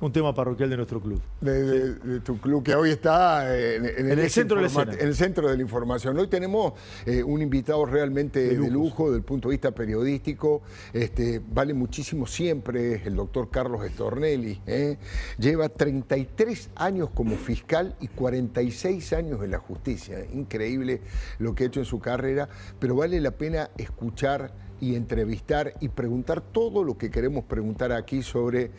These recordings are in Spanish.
Un tema parroquial de nuestro club. De tu club, que hoy está en el centro de la escena. En el centro de la información. Hoy tenemos un invitado realmente de lujo desde el punto de vista periodístico. Vale muchísimo siempre, el doctor Carlos Stornelli. Lleva 33 años como fiscal y 46 años en la justicia. Increíble lo que ha hecho en su carrera, pero vale la pena escuchar y entrevistar y preguntar todo lo que queremos preguntar aquí sobre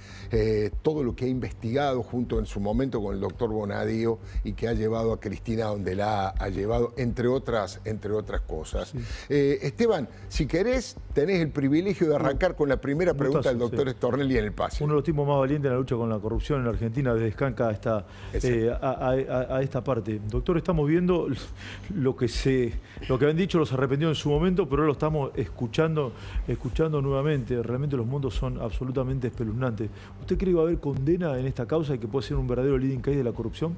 todo lo que ha investigado junto en su momento con el doctor Bonadío y que ha llevado a Cristina donde la ha llevado, entre otras cosas. Sí. Esteban, si querés, tenés el privilegio de arrancar con la primera pregunta del doctor Stornelli en el pase. Uno de los tipos más valientes en la lucha con la corrupción en la Argentina, desde Escanca hasta a esta parte. Doctor, estamos viendo lo que han dicho los arrepentidos en su momento, pero ahora lo estamos escuchando nuevamente. Realmente los mundos son absolutamente espeluznantes. ¿Usted cree que va a haber condena en esta causa y que puede ser un verdadero leading case de la corrupción?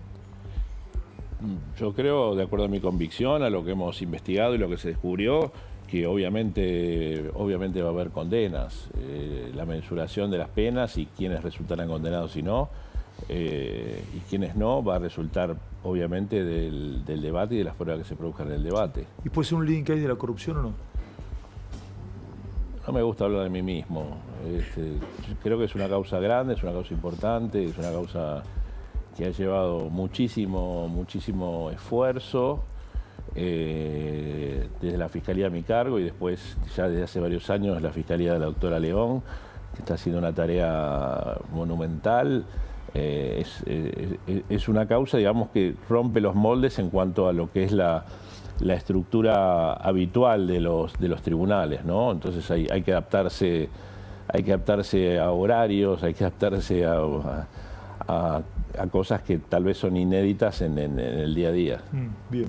Yo creo, de acuerdo a mi convicción, a lo que hemos investigado y lo que se descubrió, que obviamente va a haber condenas. La mensuración de las penas y quiénes resultarán condenados y no, y quiénes no, va a resultar obviamente del debate y de las pruebas que se produzcan en el debate. ¿Y puede ser un leading case de la corrupción o no? No me gusta hablar de mí mismo. Creo que es una causa grande, es una causa importante, es una causa que ha llevado muchísimo esfuerzo desde la Fiscalía a mi cargo y después, ya desde hace varios años, la Fiscalía de la doctora León, que está haciendo una tarea monumental. Es una causa, digamos, que rompe los moldes en cuanto a lo que es la estructura habitual de los tribunales, ¿no? Entonces hay que adaptarse a horarios, hay que adaptarse a cosas que tal vez son inéditas en el día a día. Bien.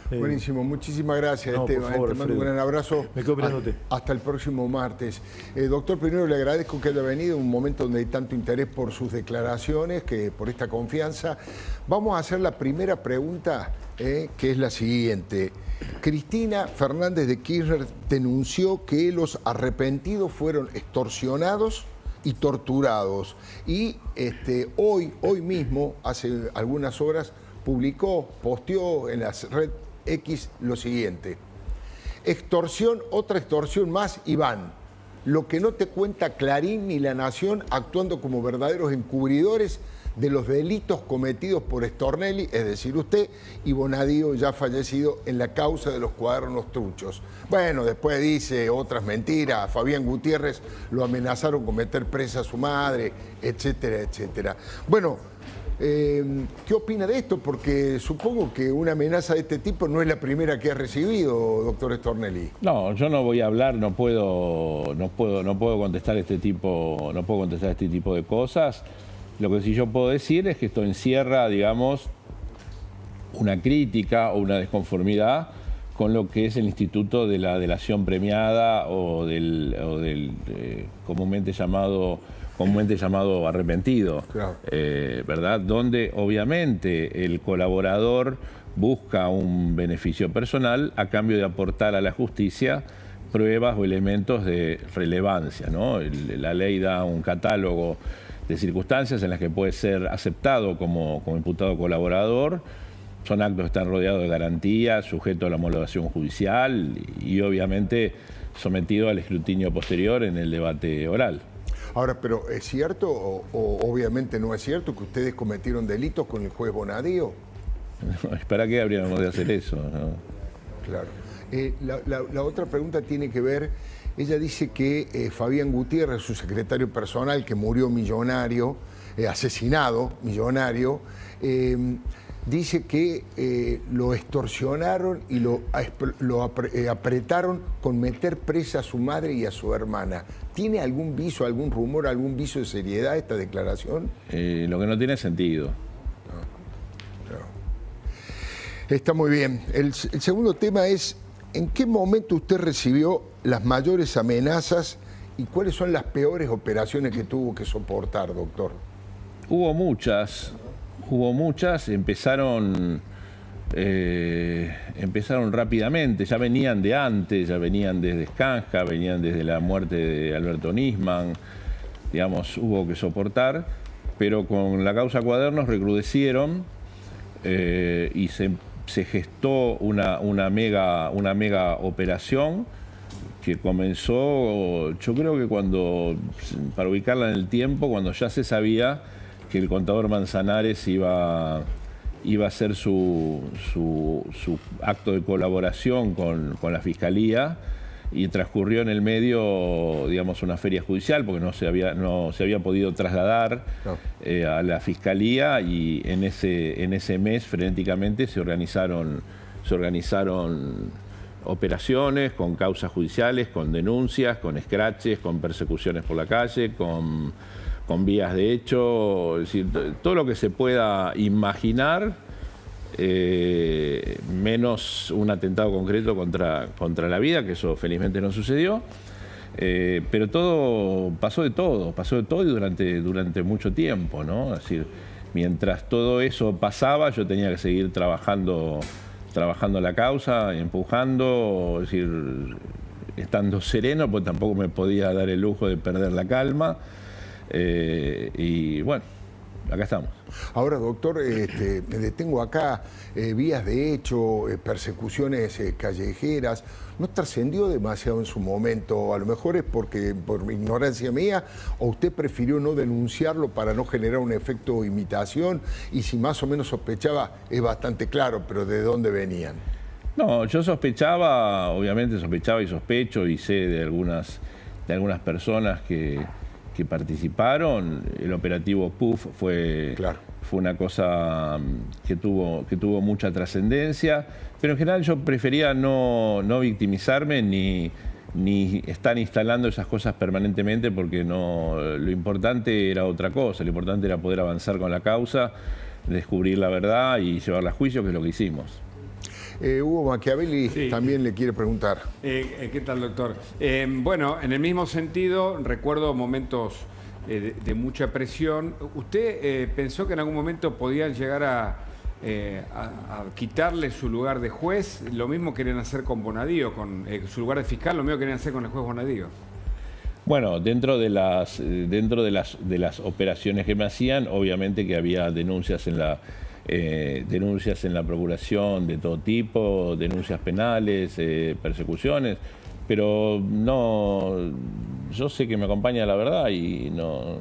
Buenísimo, muchísimas gracias, Esteban. Favor, te mando un gran abrazo. Me quedo mirándote. Hasta el próximo martes. Doctor, primero le agradezco que haya venido en un momento donde hay tanto interés por sus declaraciones, por esta confianza. Vamos a hacer la primera pregunta, que es la siguiente. Cristina Fernández de Kirchner denunció que los arrepentidos fueron extorsionados y torturados. Y hoy mismo, hace algunas horas, posteó en la red X lo siguiente: extorsión, otra extorsión más, Iván. Lo que no te cuenta Clarín ni La Nación, actuando como verdaderos encubridores de los delitos cometidos por Stornelli, es decir, usted, y Bonadío, ya fallecido en la causa de los cuadernos truchos. Bueno, después dice otras mentiras. A Fabián Gutiérrez lo amenazaron con meter presa a su madre, etcétera, etcétera. Bueno, ¿qué opina de esto? Porque supongo que una amenaza de este tipo no es la primera que ha recibido, doctor Stornelli. No, yo no voy a hablar, no puedo contestar este tipo de cosas. Lo que sí yo puedo decir es que esto encierra, digamos, una crítica o una desconformidad con lo que es el instituto de la delación premiada o del comúnmente llamado arrepentido, claro. ¿Verdad? Donde obviamente el colaborador busca un beneficio personal a cambio de aportar a la justicia pruebas o elementos de relevancia, ¿no? La ley da un catálogo de circunstancias en las que puede ser aceptado como imputado colaborador. Son actos que están rodeados de garantías, sujetos a la homologación judicial y obviamente sometidos al escrutinio posterior en el debate oral. Ahora, pero ¿es cierto o obviamente no es cierto que ustedes cometieron delitos con el juez Bonadío? ¿Para qué habríamos de hacer eso, no? Claro. La otra pregunta tiene que ver, ella dice que Fabián Gutiérrez, su secretario personal, que murió millonario, asesinado millonario, dice que lo extorsionaron y lo apretaron con meter presa a su madre y a su hermana. ¿Tiene algún viso, algún rumor, algún viso de seriedad esta declaración? Lo que no tiene sentido. No. Está muy bien. El segundo tema es, ¿en qué momento usted recibió las mayores amenazas y cuáles son las peores operaciones que tuvo que soportar, doctor? Hubo muchas, empezaron rápidamente, ya venían de antes, ya venían desde Escanca, venían desde la muerte de Alberto Nisman, digamos, hubo que soportar. pero con la causa Cuadernos recrudecieron y se gestó una mega operación que comenzó, yo creo que para ubicarla en el tiempo, cuando ya se sabía que el contador Manzanares iba a hacer su acto de colaboración con la Fiscalía, y transcurrió en el medio, digamos, una feria judicial, porque no se había podido trasladar a la Fiscalía, y en ese mes frenéticamente se organizaron operaciones con causas judiciales, con denuncias, con escraches, con persecuciones por la calle, con vías de hecho, es decir, todo lo que se pueda imaginar, menos un atentado concreto contra la vida, que eso felizmente no sucedió, pero pasó de todo y durante mucho tiempo, ¿no? Es decir, mientras todo eso pasaba, yo tenía que seguir trabajando la causa, empujando, es decir, estando sereno, pues tampoco me podía dar el lujo de perder la calma, y bueno, acá estamos. Ahora, doctor, me detengo acá, vías de hecho, persecuciones callejeras, ¿no trascendió demasiado en su momento? A lo mejor es por ignorancia mía, o usted prefirió no denunciarlo para no generar un efecto imitación, y si más o menos sospechaba, es bastante claro, pero ¿de dónde venían? No, yo sospechaba, obviamente sospechaba y sospecho, y sé de algunas personas que participaron. El operativo PUF fue una cosa que tuvo mucha trascendencia, pero en general yo prefería no victimizarme ni estar instalando esas cosas permanentemente, porque lo importante era otra cosa. Lo importante era poder avanzar con la causa, descubrir la verdad y llevarla a juicio, que es lo que hicimos. Hugo Machiavelli también le quiere preguntar. ¿Qué tal, doctor? Bueno, en el mismo sentido, recuerdo momentos de mucha presión. ¿Usted pensó que en algún momento podían llegar a quitarle su lugar de juez? Lo mismo querían hacer con Bonadío, con su lugar de fiscal, lo mismo querían hacer con el juez Bonadío. Bueno, dentro de las operaciones que me hacían, obviamente que había denuncias en la procuración de todo tipo, denuncias penales, persecuciones, pero yo sé que me acompaña la verdad, y no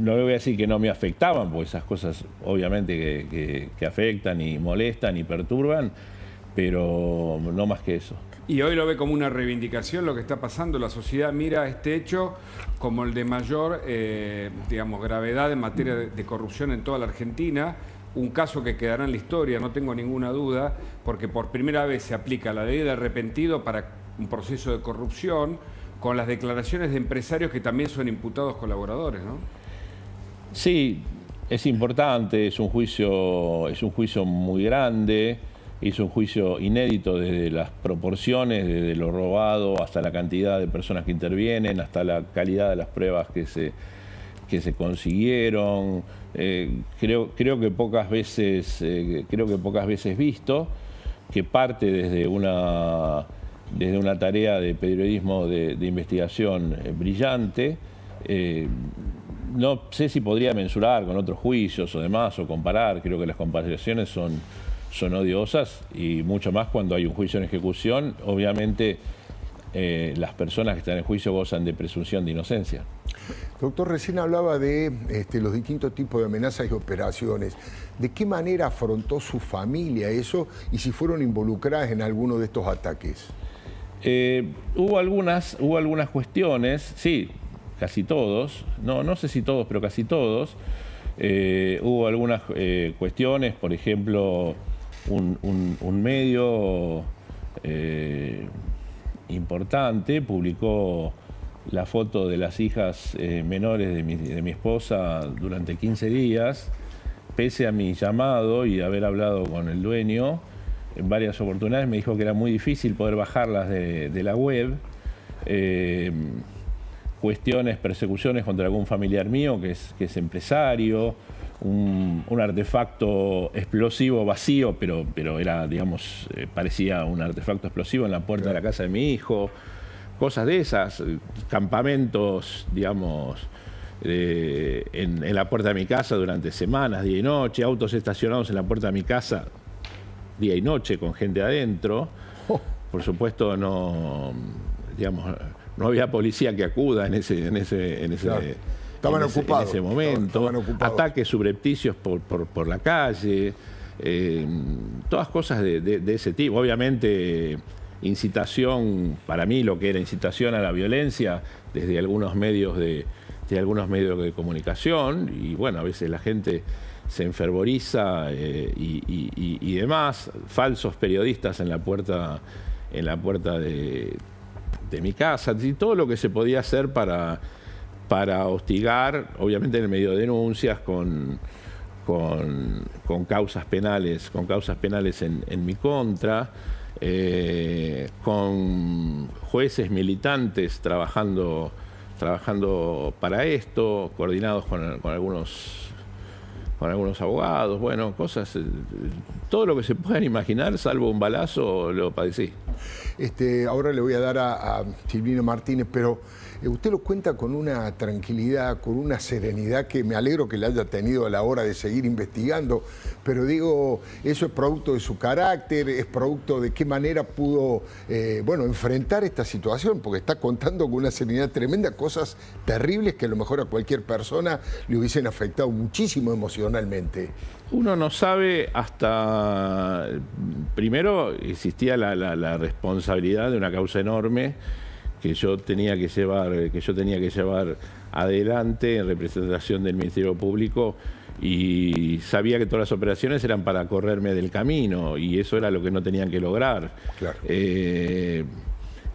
le voy a decir que no me afectaban, porque esas cosas obviamente que afectan y molestan y perturban, pero no más que eso. Y hoy lo ve como una reivindicación lo que está pasando. La sociedad mira este hecho como el de mayor, digamos, gravedad en materia de corrupción en toda la Argentina. Un caso que quedará en la historia, no tengo ninguna duda, porque por primera vez se aplica la ley de arrepentido para un proceso de corrupción, con las declaraciones de empresarios que también son imputados colaboradores, ¿no? Sí, es importante, es un juicio muy grande. Es un juicio inédito desde las proporciones, desde lo robado hasta la cantidad de personas que intervienen, hasta la calidad de las pruebas que se consiguieron. Creo que pocas veces visto, que parte desde una tarea de periodismo de investigación brillante. No sé si podría mensurar con otros juicios o demás, o comparar. Creo que las comparaciones son odiosas, y mucho más cuando hay un juicio en ejecución. Obviamente las personas que están en juicio gozan de presunción de inocencia. Doctor, recién hablaba de los distintos tipos de amenazas y operaciones. ¿De qué manera afrontó su familia eso, y si fueron involucradas en alguno de estos ataques? Hubo algunas cuestiones, sí, casi todos, no sé si todos, pero casi todos. Hubo algunas cuestiones, por ejemplo, un medio importante publicó la foto de las hijas menores de mi esposa durante 15 días, pese a mi llamado y haber hablado con el dueño en varias oportunidades. Me dijo que era muy difícil poder bajarlas de la web. Cuestiones, persecuciones contra algún familiar mío que es empresario, un artefacto explosivo vacío, pero era, digamos, parecía un artefacto explosivo en la puerta de la casa de mi hijo, cosas de esas, campamentos, digamos, en la puerta de mi casa durante semanas, día y noche, autos estacionados en la puerta de mi casa día y noche con gente adentro. Por supuesto no había policía que acuda en ese momento. Ataques subrepticios por la calle, todas cosas de ese tipo. Obviamente incitación, para mí lo que era incitación a la violencia desde algunos medios de comunicación, y bueno, a veces la gente se enfervoriza y demás. Falsos periodistas en la puerta de mi casa, y todo lo que se podía hacer para hostigar, obviamente en el medio de denuncias, con causas penales en mi contra, con jueces militantes trabajando para esto, coordinados con algunos abogados, bueno, cosas, todo lo que se puedan imaginar, salvo un balazo, lo padecí. Ahora le voy a dar a Silvina Martínez, pero usted lo cuenta con una tranquilidad, con una serenidad que me alegro que la haya tenido a la hora de seguir investigando, pero digo, eso es producto de su carácter, es producto de qué manera pudo enfrentar esta situación, porque está contando con una serenidad tremenda, cosas terribles que a lo mejor a cualquier persona le hubiesen afectado muchísimo emocionalmente. Uno no sabe hasta... Primero existía la responsabilidad de una causa enorme que yo tenía que llevar adelante en representación del Ministerio Público, y sabía que todas las operaciones eran para correrme del camino, y eso era lo que no tenían que lograr. Claro.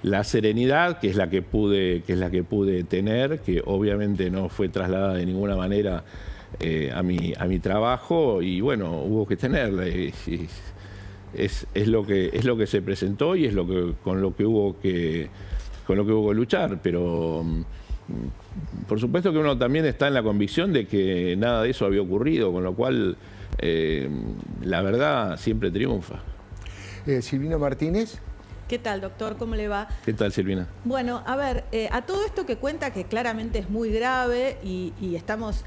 La serenidad, que es la que pude tener, que obviamente no fue trasladada de ninguna manera a mi trabajo, y bueno, hubo que tenerla. Es lo que se presentó, y es con lo que hubo que luchar, pero por supuesto que uno también está en la convicción de que nada de eso había ocurrido, con lo cual la verdad siempre triunfa. Silvina Martínez. ¿Qué tal, doctor? ¿Cómo le va? ¿Qué tal, Silvina? Bueno, a ver, a todo esto que cuenta, que claramente es muy grave, y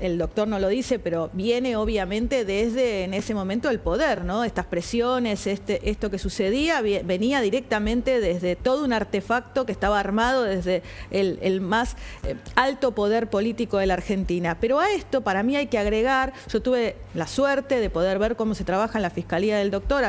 el doctor no lo dice, pero viene obviamente desde en ese momento el poder, ¿no? Estas presiones, esto que sucedía, venía directamente desde todo un artefacto que estaba armado desde el más alto poder político de la Argentina. Pero a esto, para mí, hay que agregar, yo tuve la suerte de poder ver cómo se trabaja en la Fiscalía del Doctor,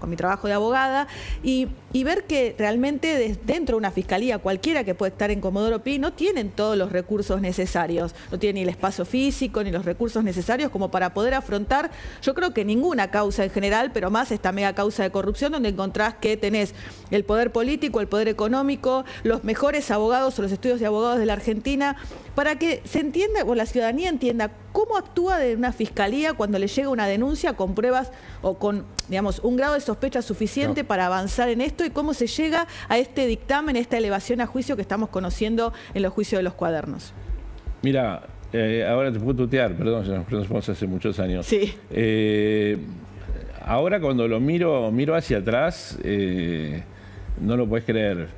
con mi trabajo de abogada, y ver que realmente dentro de una fiscalía, cualquiera que puede estar en Comodoro Pi, no tienen todos los recursos necesarios, no tienen ni el espacio físico ni los recursos necesarios como para poder afrontar, yo creo que ninguna causa en general, pero más esta mega causa de corrupción, donde encontrás que tenés el poder político, el poder económico, los mejores abogados o los estudios de abogados de la Argentina, para que se entienda, o la ciudadanía entienda, cómo actúa de una fiscalía cuando le llega una denuncia con pruebas o con, digamos, un grado de sospecha suficiente para avanzar en esto, y cómo se llega a este dictamen, esta elevación a juicio que estamos conociendo en los juicios de los cuadernos. Mira, ahora te puedo tutear, perdón, ya nos conocemos hace muchos años. Sí. Ahora cuando lo miro hacia atrás, no lo puedes creer.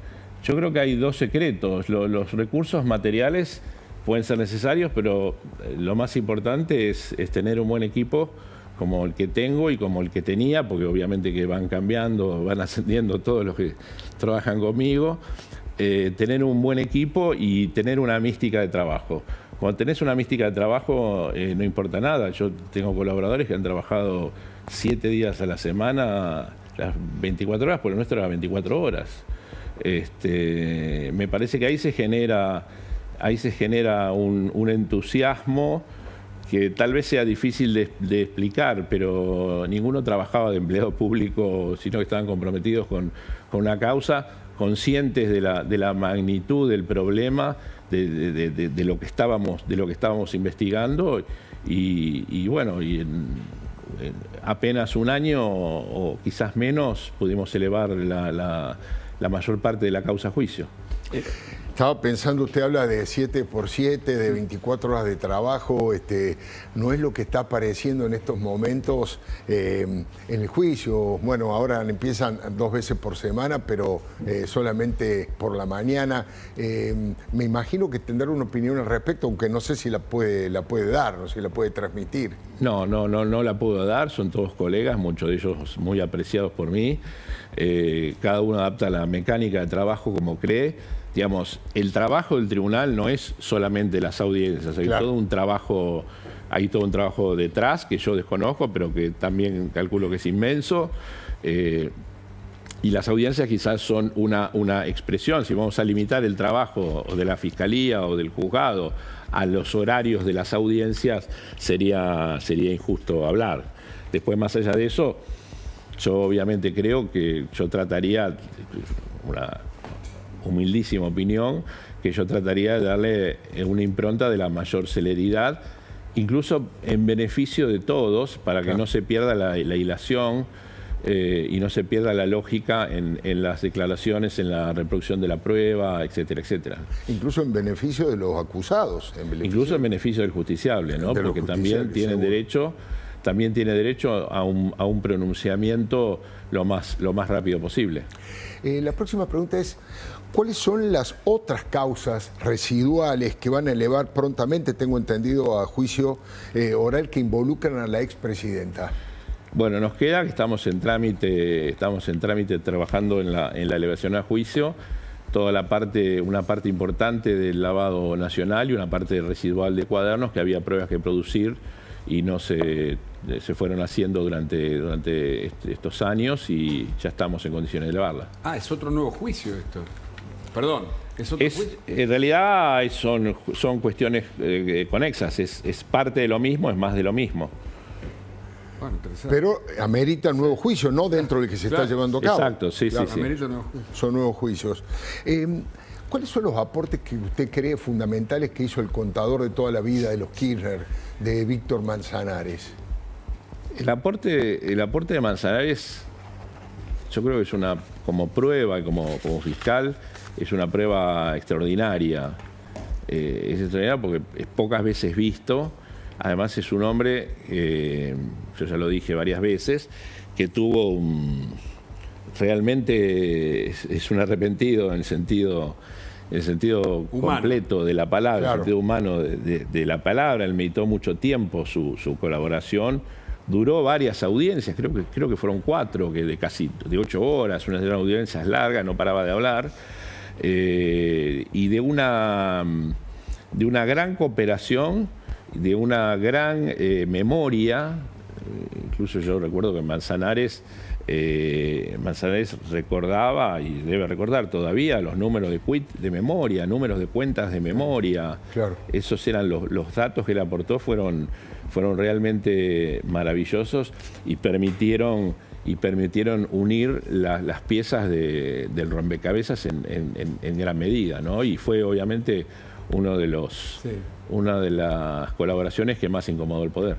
Yo creo que hay dos secretos. Los recursos materiales pueden ser necesarios, pero lo más importante es tener un buen equipo como el que tengo y como el que tenía, porque obviamente que van cambiando, van ascendiendo todos los que trabajan conmigo. Tener un buen equipo y tener una mística de trabajo. Cuando tenés una mística de trabajo, no importa nada. Yo tengo colaboradores que han trabajado 7 días a la semana, las 24 horas, por lo nuestro era 24 horas. Me parece que ahí se genera un entusiasmo que tal vez sea difícil de explicar, pero ninguno trabajaba de empleado público, sino que estaban comprometidos con una causa, conscientes de la magnitud del problema, de lo que estábamos investigando, y bueno, en apenas un año o quizás menos pudimos elevar la mayor parte de la causa a juicio. Estaba pensando, usted habla de 7x7, de 24 horas de trabajo, no es lo que está apareciendo en estos momentos en el juicio. Bueno, ahora empiezan 2 veces por semana, pero solamente por la mañana. Me imagino que tendrá una opinión al respecto, aunque no sé si la puede dar, no sé si la puede transmitir. No la puedo dar, son todos colegas, muchos de ellos muy apreciados por mí. Cada uno adapta la mecánica de trabajo como cree. Digamos, el trabajo del tribunal no es solamente las audiencias, hay todo un trabajo detrás que yo desconozco, pero que también calculo que es inmenso. Y las audiencias quizás son una expresión. Si vamos a limitar el trabajo de la Fiscalía o del juzgado a los horarios de las audiencias, sería injusto hablar. Después, más allá de eso, yo obviamente creo que yo trataría, una humildísima opinión, que yo trataría de darle una impronta de la mayor celeridad, incluso en beneficio de todos, para que no se pierda la hilación y no se pierda la lógica en las declaraciones, en la reproducción de la prueba, etcétera, etcétera. Incluso en beneficio de los acusados. Incluso en beneficio del justiciable, ¿no? Porque también tiene derecho a un pronunciamiento lo más rápido posible. La próxima pregunta es, ¿cuáles son las otras causas residuales que van a elevar prontamente, tengo entendido, a juicio oral que involucran a la expresidenta? Bueno, nos queda que estamos en trámite trabajando en la elevación a juicio, una parte importante del lavado nacional y una parte residual de cuadernos, que había pruebas que producir y no se fueron haciendo durante estos años, y ya estamos en condiciones de elevarla. Ah, es otro nuevo juicio esto. Perdón, ¿es otro juicio? En realidad son cuestiones conexas, es parte de lo mismo, es más de lo mismo. Bueno, interesante. Pero amerita un nuevo juicio, no dentro del que se está llevando a cabo. Exacto, sí. Amerita un nuevo juicio. Son nuevos juicios. ¿Cuáles son los aportes que usted cree fundamentales que hizo el contador de toda la vida de los Kirchner, de Víctor Manzanares? El aporte de Manzanares, yo creo que es como prueba y como fiscal, es una prueba extraordinaria. Es extraordinaria porque es pocas veces visto. Además es un hombre, yo ya lo dije varias veces, que tuvo realmente es un arrepentido en el sentido completo de la palabra, claro. En el sentido humano de la palabra. Él meditó mucho tiempo su colaboración. Duró varias audiencias, creo que fueron 4, que de casi 8 horas, unas eran audiencias largas, no paraba de hablar, y de una gran cooperación, de una gran memoria. Incluso yo recuerdo que Manzanares recordaba, y debe recordar todavía, los números de memoria, números de cuentas de memoria. Claro. Esos eran los datos que él aportó, fueron realmente maravillosos y permitieron unir las piezas del rompecabezas en gran medida, ¿no? Y fue obviamente una de las colaboraciones que más incomodó el poder.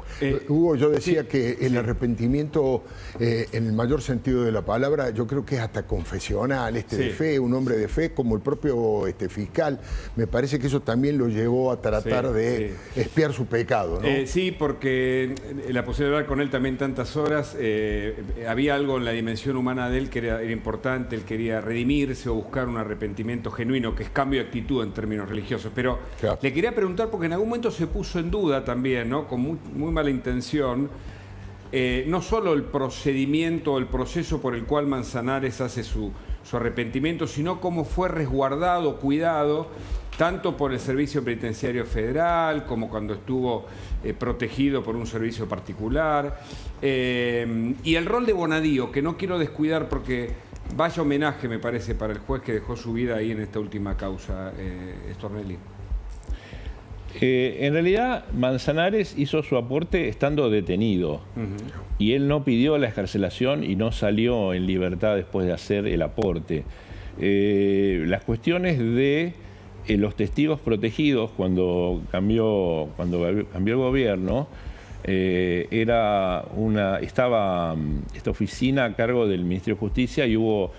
Hugo, yo decía que el arrepentimiento, en el mayor sentido de la palabra, yo creo que es hasta confesional, de fe, un hombre de fe, como el propio fiscal. Me parece que eso también lo llevó a tratar de expiar su pecado, ¿no? Sí, porque la posibilidad de hablar con él también tantas horas, había algo en la dimensión humana de él que era importante. Él quería redimirse o buscar un arrepentimiento genuino, que es cambio de actitud en términos religiosos. Pero claro, le quería preguntar, porque en algún momento se puso en duda también, ¿no? Con muy mala intención, no solo el procedimiento o el proceso por el cual Manzanares hace su arrepentimiento, sino cómo fue resguardado, cuidado, tanto por el Servicio Penitenciario Federal como cuando estuvo protegido por un servicio particular, y el rol de Bonadío, que no quiero descuidar porque vaya homenaje, me parece, para el juez que dejó su vida ahí en esta última causa, Stornelli. En realidad, Manzanares hizo su aporte estando detenido, y él no pidió la excarcelación y no salió en libertad después de hacer el aporte. Las cuestiones de los testigos protegidos, cuando cambió el gobierno, estaba esta oficina a cargo del Ministerio de Justicia, y hubo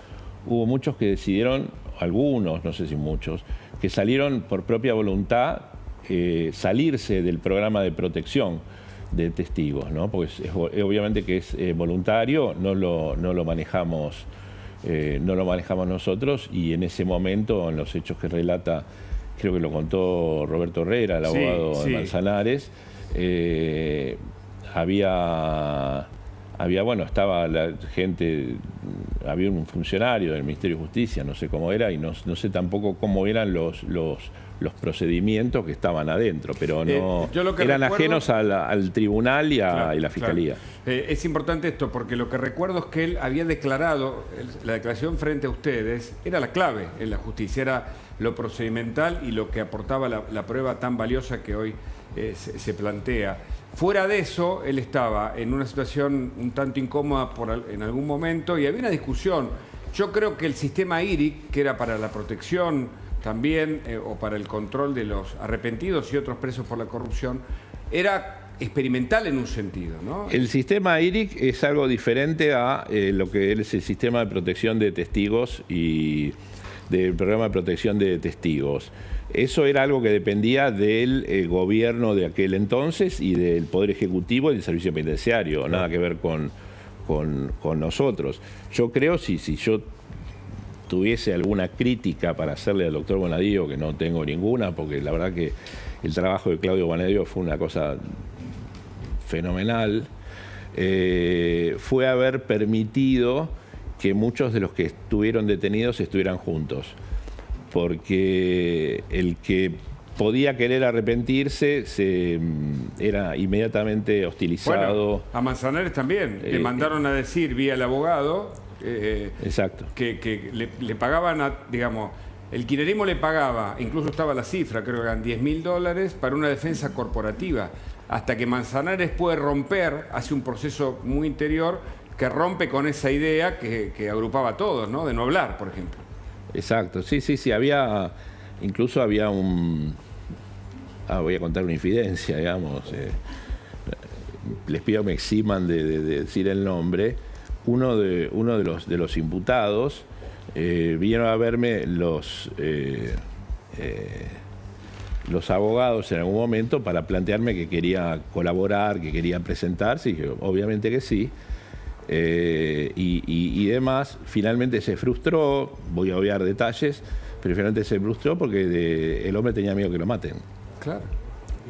muchos que decidieron, algunos, no sé si muchos, que salieron por propia voluntad salirse del programa de protección de testigos, ¿no? Porque obviamente que es voluntario, no lo manejamos nosotros, y en ese momento, en los hechos que relata, creo que lo contó Roberto Herrera, el abogado de Manzanares, estaba la gente, había un funcionario del Ministerio de Justicia, no sé cómo era, y no sé tampoco cómo eran los procedimientos que estaban adentro, pero no eran ajenos al tribunal y a la Fiscalía. Claro. Es importante esto, porque lo que recuerdo es que él había declarado, la declaración frente a ustedes era la clave en la justicia, era lo procedimental y lo que aportaba la prueba tan valiosa que hoy se plantea. Fuera de eso, él estaba en una situación un tanto incómoda en algún momento, y había una discusión. Yo creo que el sistema IRIC, que era para la protección también, o para el control de los arrepentidos y otros presos por la corrupción, era experimental en un sentido, ¿no? El sistema IRIC es algo diferente a lo que es el sistema de protección de testigos y del programa de protección de testigos. Eso era algo que dependía del gobierno de aquel entonces y del Poder Ejecutivo y del Servicio Penitenciario, nada que ver con nosotros. Yo creo, si yo tuviese alguna crítica para hacerle al doctor Bonadío, que no tengo ninguna, porque la verdad que el trabajo de Claudio Bonadío fue una cosa fenomenal, fue haber permitido que muchos de los que estuvieron detenidos estuvieran juntos, porque el que podía querer arrepentirse era inmediatamente hostilizado. Bueno, a Manzanares también, le mandaron a decir vía el abogado exacto, que le pagaban, digamos, el kirchnerismo le pagaba, incluso estaba la cifra, creo que eran $10.000 para una defensa corporativa, hasta que Manzanares puede romper, hace un proceso muy interior que rompe con esa idea que agrupaba a todos, ¿no? De no hablar, por ejemplo. Exacto, sí, incluso había voy a contar una infidencia, digamos, les pido que me eximan de decir el nombre. Uno de los imputados vinieron a verme los abogados en algún momento para plantearme que quería colaborar, que quería presentarse, y yo, obviamente que sí. Y demás. Finalmente se frustró, voy a obviar detalles, pero finalmente se frustró porque el hombre tenía miedo que lo maten. Claro.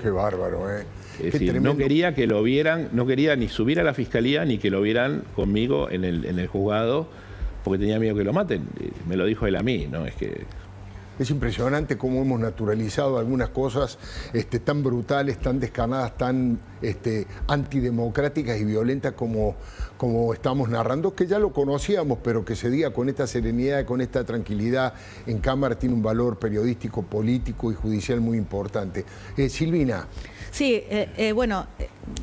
Qué bárbaro, Es decir, no quería que lo vieran, no quería ni subir a la fiscalía ni que lo vieran conmigo en el juzgado, porque tenía miedo que lo maten. Me lo dijo él a mí, ¿no? Es impresionante cómo hemos naturalizado algunas cosas tan brutales, tan descarnadas, tan antidemocráticas y violentas como estamos narrando, que ya lo conocíamos, pero que se diga con esta serenidad, con esta tranquilidad en cámara, tiene un valor periodístico, político y judicial muy importante. Silvina. Sí, bueno,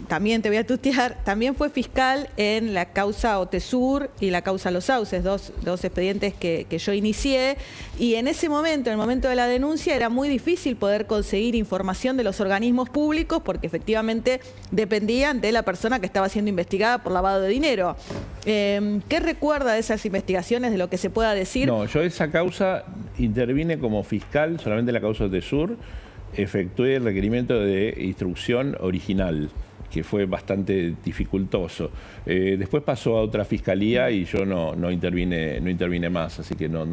también te voy a tutear, también fue fiscal en la causa Otesur y la causa Los Sauces, dos expedientes que yo inicié, y en ese momento, en el momento de la denuncia, era muy difícil poder conseguir información de los organismos públicos porque efectivamente dependían de la persona que estaba siendo investigada por lavado de dinero. ¿Qué recuerda de esas investigaciones, de lo que se pueda decir? No, yo esa causa intervine como fiscal, solamente la causa Otesur, efectué el requerimiento de instrucción original, que fue bastante dificultoso. Después pasó a otra fiscalía y yo no intervine más, así que no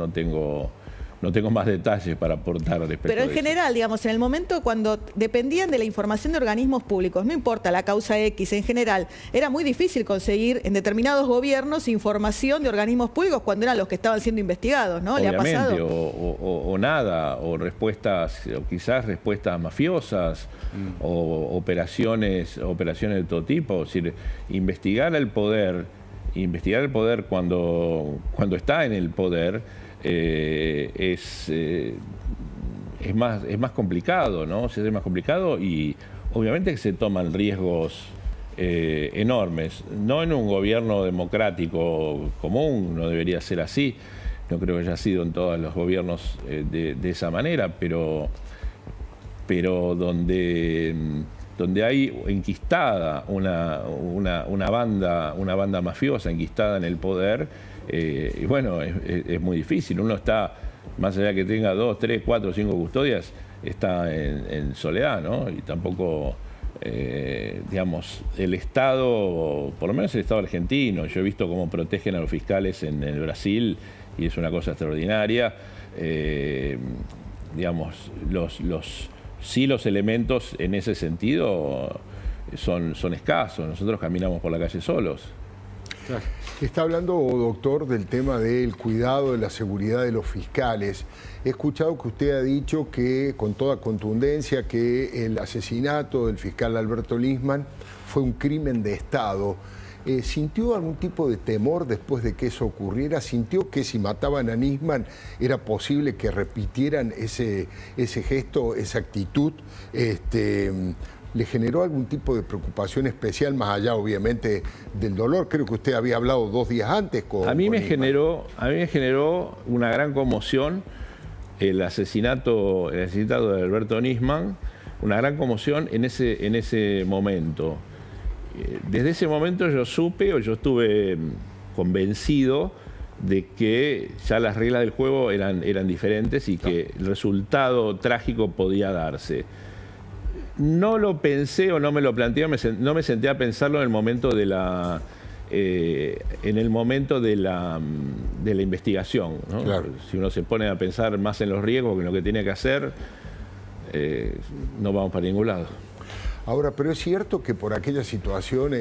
tengo más detalles para aportar respecto a eso. Pero en general, digamos, en el momento cuando dependían de la información de organismos públicos, no importa la causa X, en general, era muy difícil conseguir en determinados gobiernos información de organismos públicos cuando eran los que estaban siendo investigados, ¿no? Obviamente, ¿le ha pasado? O nada, o respuestas, o quizás respuestas mafiosas, o operaciones de todo tipo. Es decir, investigar el poder cuando está en el poder, es más complicado, ¿no? Es más complicado, y obviamente que se toman riesgos enormes. No en un gobierno democrático común, no debería ser así. No creo que haya sido en todos los gobiernos de esa manera, pero donde hay enquistada una banda mafiosa enquistada en el poder, y bueno, es muy difícil. Uno está más allá de que tenga 2, 3, 4, 5 custodias, está en soledad, ¿no? Y tampoco, digamos, el Estado, por lo menos el Estado argentino, yo he visto cómo protegen a los fiscales en el Brasil y es una cosa extraordinaria. Digamos, los elementos en ese sentido son escasos. Nosotros caminamos por la calle solos. Está hablando, doctor, del tema del cuidado de la seguridad de los fiscales. He escuchado que usted ha dicho que, con toda contundencia, que el asesinato del fiscal Alberto Nisman fue un crimen de Estado. ¿Sintió algún tipo de temor después de que eso ocurriera? ¿Sintió que si mataban a Nisman era posible que repitieran ese gesto, esa actitud? ¿Le generó algún tipo de preocupación especial, más allá, obviamente, del dolor? Creo que usted había hablado 2 días antes con A mí me generó una gran conmoción el asesinato de Alberto Nisman, una gran conmoción en ese momento. Desde ese momento yo estuve convencido de que ya las reglas del juego eran diferentes y que el resultado trágico podía darse. No lo pensé o no me lo planteé, no me senté a pensarlo en el momento de la investigación, ¿no? Claro. Si uno se pone a pensar más en los riesgos que en lo que tiene que hacer, no vamos para ningún lado. Ahora, pero es cierto que por aquella situación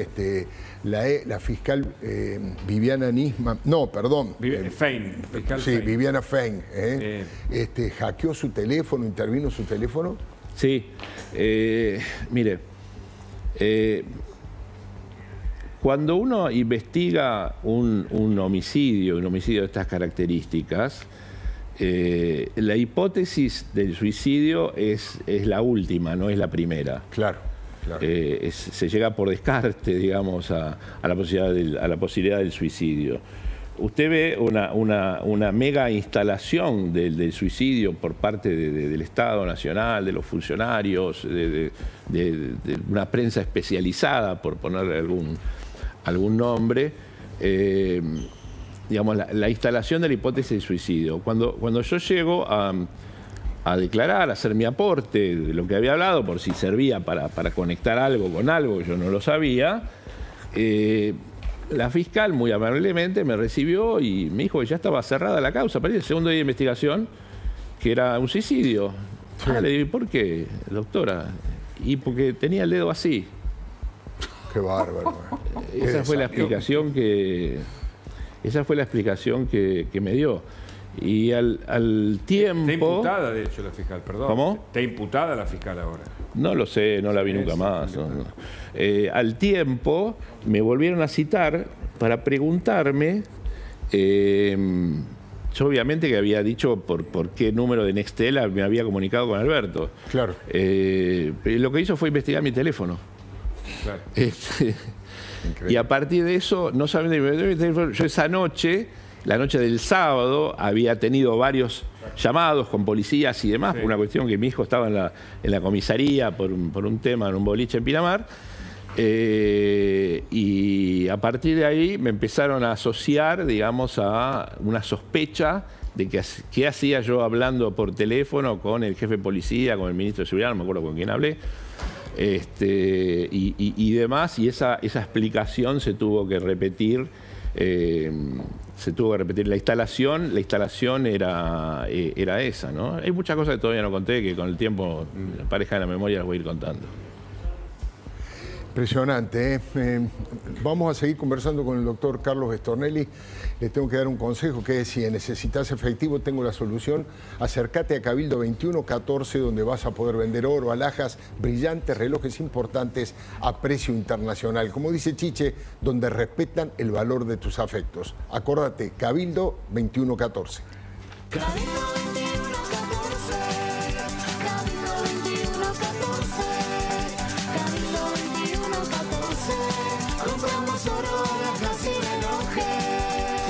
la fiscal Viviana Nisman, Fein, fiscal sí, Fein. Viviana Fein, hackeó su teléfono, intervino su teléfono. Sí, mire, cuando uno investiga un homicidio de estas características, la hipótesis del suicidio es la última, no es la primera. Claro, claro. Se llega por descarte, digamos, a la posibilidad del suicidio. Usted ve una mega instalación del suicidio por parte del Estado Nacional, de los funcionarios, de una prensa especializada, por ponerle algún nombre, digamos, la instalación de la hipótesis de suicidio. Cuando yo llego a declarar, a hacer mi aporte de lo que había hablado, por si servía para conectar algo con algo, yo no lo sabía, la fiscal muy amablemente me recibió y me dijo que ya estaba cerrada la causa para el segundo día de investigación, que era un suicidio. Sí. Le digo, ¿por qué, doctora? Y porque tenía el dedo así. Qué bárbaro. Esa fue la explicación que me dio. Y al tiempo... Está imputada, de hecho, la fiscal, perdón. ¿Cómo? Está imputada la fiscal ahora. No lo sé, no la vi nunca más. No. Al tiempo me volvieron a citar para preguntarme, yo obviamente que había dicho por qué número de Nextel me había comunicado con Alberto. Claro. Lo que hizo fue investigar mi teléfono. Claro. Y a partir de eso, no solamente yo esa noche, la noche del sábado, había tenido varios llamados con policías y demás, sí, por una cuestión que mi hijo estaba en la comisaría por un tema en un boliche en Pinamar. Y a partir de ahí me empezaron a asociar, digamos, a una sospecha de que qué hacía yo hablando por teléfono con el jefe de policía, con el ministro de Seguridad, no me acuerdo con quién hablé, y demás, y esa explicación se tuvo que repetir. La instalación era esa, ¿no? Hay muchas cosas que todavía no conté, que con el tiempo, la pareja de la memoria, las voy a ir contando. Impresionante, ¿eh? Vamos a seguir conversando con el doctor Carlos Stornelli. Le tengo que dar un consejo, que es: si necesitas efectivo, tengo la solución. Acércate a Cabildo 2114, donde vas a poder vender oro, alhajas, brillantes, relojes importantes a precio internacional. Como dice Chiche, donde respetan el valor de tus afectos. Acórdate, Cabildo 2114.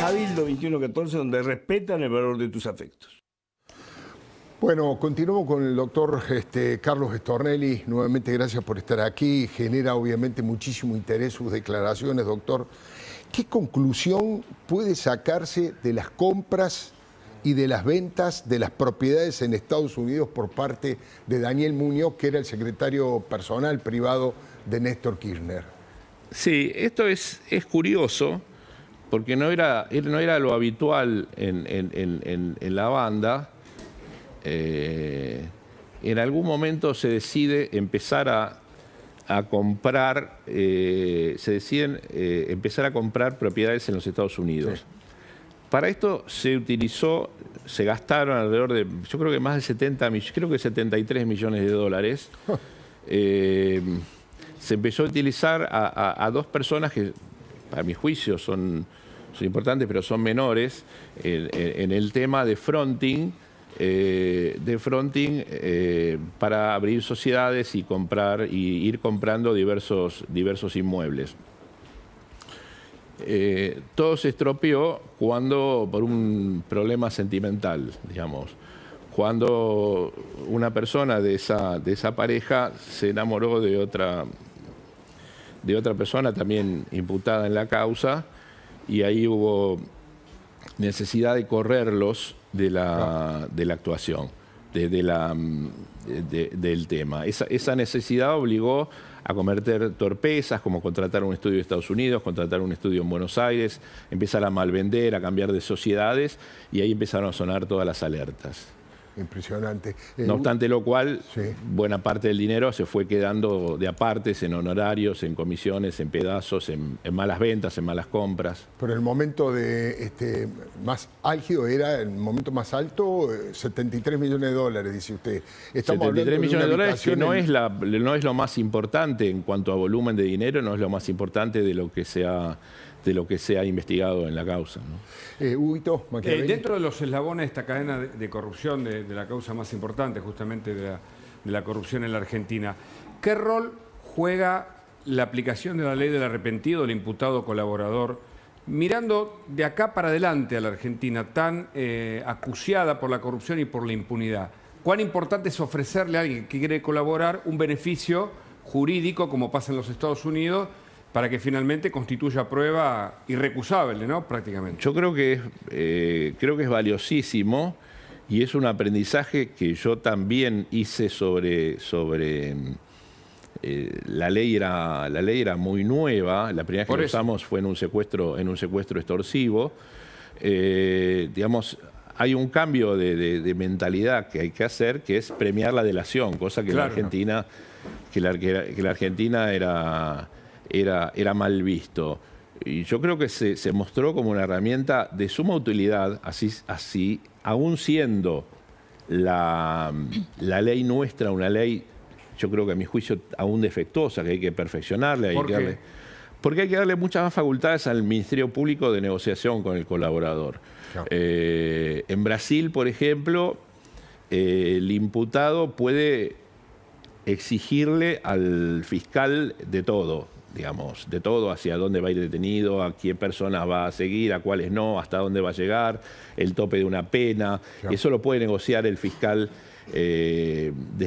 Cabildo 2114, donde respetan el valor de tus afectos. Bueno, continúo con el doctor Carlos Stornelli. Nuevamente, gracias por estar aquí. Genera obviamente muchísimo interés sus declaraciones, doctor. ¿Qué conclusión puede sacarse de las compras y de las ventas de las propiedades en Estados Unidos por parte de Daniel Muñoz, que era el secretario personal privado de Néstor Kirchner. Sí, esto es curioso, porque no era lo habitual en la banda. En algún momento se decide empezar a comprar, empezar a comprar propiedades en los Estados Unidos. Sí. Para esto se gastaron alrededor de, yo creo que más de 70 millones, creo que 73 millones de dólares. Se empezó a utilizar a dos personas que, a mi juicio, son importantes, pero son menores, en el tema de fronting, para abrir sociedades y ir comprando diversos inmuebles. Todo se estropeó por un problema sentimental, digamos. Cuando una persona de esa pareja se enamoró de otra persona también imputada en la causa, y ahí hubo necesidad de correrlos de la actuación, del tema. Esa necesidad obligó a cometer torpezas, como contratar un estudio de Estados Unidos, contratar un estudio en Buenos Aires, empezar a malvender, a cambiar de sociedades, y ahí empezaron a sonar todas las alertas. Impresionante. No obstante lo cual, sí, buena parte del dinero se fue quedando de apartes, en honorarios, en comisiones, en pedazos, en malas ventas, en malas compras. Pero el momento más álgido era, el momento más alto, 73 millones de dólares, dice usted. Estamos 73 millones de dólares, que no es lo más importante en cuanto a volumen de dinero, no es lo más importante de lo que se ha investigado en la causa, ¿no? Huguito, dentro de los eslabones de esta cadena de corrupción, de la causa más importante justamente de la corrupción en la Argentina, ¿qué rol juega la aplicación de la ley del arrepentido del imputado colaborador, mirando de acá para adelante a la Argentina tan acuciada por la corrupción y por la impunidad? ¿Cuán importante es ofrecerle a alguien que quiere colaborar un beneficio jurídico, como pasa en los Estados Unidos, para que finalmente constituya prueba irrecusable, ¿no? Prácticamente. Yo creo que es valiosísimo, y es un aprendizaje que yo también hice sobre la ley era muy nueva. La primera vez que lo usamos fue en un secuestro extorsivo. Digamos, hay un cambio de mentalidad que hay que hacer, que es premiar la delación, cosa que claro, la Argentina era mal visto. Y yo creo que se mostró como una herramienta de suma utilidad, así aún siendo la ley nuestra una ley, yo creo que a mi juicio aún defectuosa, que hay que perfeccionarla. Porque hay que darle muchas más facultades al Ministerio Público de negociación con el colaborador. Claro. En Brasil, por ejemplo, el imputado puede exigirle al fiscal de todo, digamos, de todo, hacia dónde va a ir detenido, a qué personas va a seguir, a cuáles no, hasta dónde va a llegar, el tope de una pena. Claro. Eso lo puede negociar el fiscal desde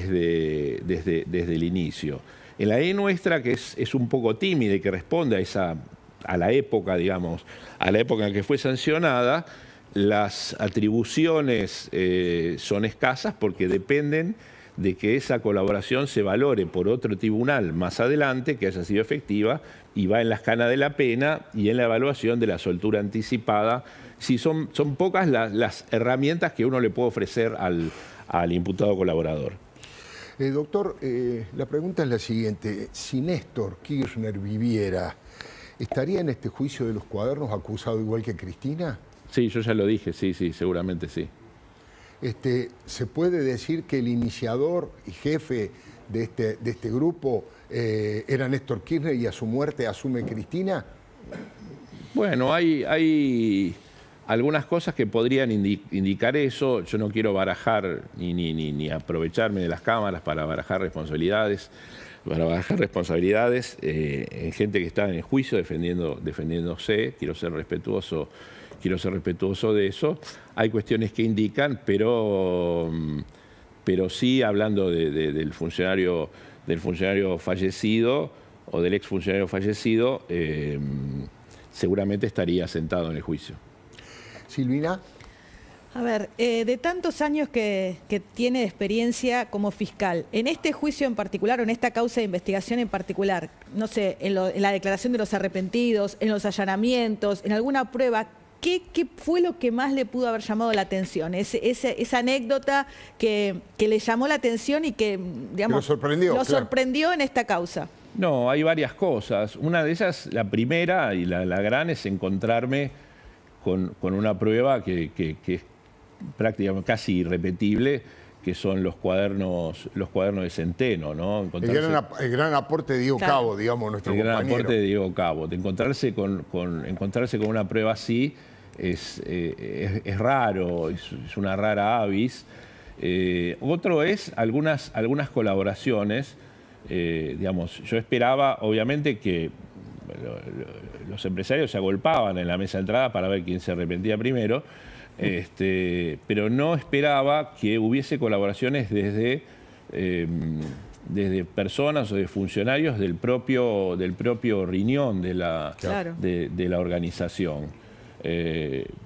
el inicio. En la ley nuestra, que es un poco tímida y que responde a la época, digamos, a la época en que fue sancionada, las atribuciones son escasas porque dependen de que esa colaboración se valore por otro tribunal más adelante, que haya sido efectiva, y va en la escala de la pena y en la evaluación de la soltura anticipada. Sí, son pocas las herramientas que uno le puede ofrecer al imputado colaborador. Doctor, la pregunta es la siguiente. Si Néstor Kirchner viviera, ¿estaría en este juicio de los cuadernos acusado igual que Cristina? Sí, yo ya lo dije, sí, seguramente sí. ¿Se puede decir que el iniciador y jefe de este grupo era Néstor Kirchner y a su muerte asume Cristina? Bueno, hay algunas cosas que podrían indicar eso. Yo no quiero barajar ni aprovecharme de las cámaras para barajar responsabilidades. En gente que está en el juicio defendiéndose. Quiero ser respetuoso de eso. Hay cuestiones que indican, pero sí, hablando del funcionario fallecido o del exfuncionario fallecido, seguramente estaría sentado en el juicio. Silvina. A ver, de tantos años que tiene de experiencia como fiscal, en este juicio en particular o en esta causa de investigación en particular, no sé, en la declaración de los arrepentidos, en los allanamientos, en alguna prueba, ¿qué fue lo que más le pudo haber llamado la atención? Esa anécdota que le llamó la atención y que, digamos, lo sorprendió en esta causa. No, hay varias cosas. Una de ellas, la primera y la gran, es encontrarme con una prueba que es prácticamente casi irrepetible, que son los cuadernos de Centeno, ¿no? El gran aporte de Diego Cabo, digamos, nuestro compañero. El gran aporte de Diego Cabo. De encontrarse con una prueba así es raro, es una rara avis. Otro es algunas colaboraciones. Digamos, yo esperaba, obviamente, que los empresarios se agolpaban en la mesa de entrada para ver quién se arrepentía primero. Pero no esperaba que hubiese colaboraciones desde personas o de funcionarios del propio riñón de la organización.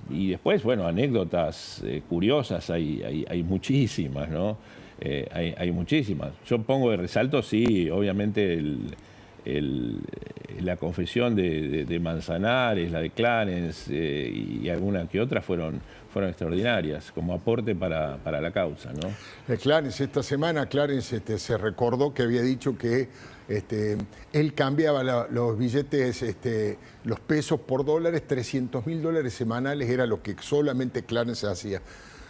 Y después, bueno, anécdotas curiosas hay muchísimas, ¿no? Hay muchísimas. Yo pongo de resalto, sí, obviamente la confesión de Manzanares, la de Clarence y alguna que otra fueron extraordinarias como aporte para la causa, ¿no? Clarence, esta semana Clarence se recordó que había dicho que él cambiaba los billetes, los pesos por dólares, 300.000 dólares semanales era lo que solamente Clarence hacía.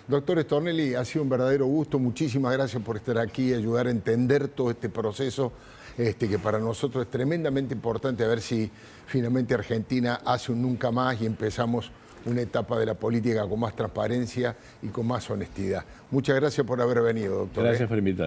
Doctor Stornelli, ha sido un verdadero gusto. Muchísimas gracias por estar aquí y ayudar a entender todo este proceso que para nosotros es tremendamente importante, a ver si finalmente Argentina hace un nunca más y empezamos una etapa de la política con más transparencia y con más honestidad. Muchas gracias por haber venido, doctor. Gracias por invitarme.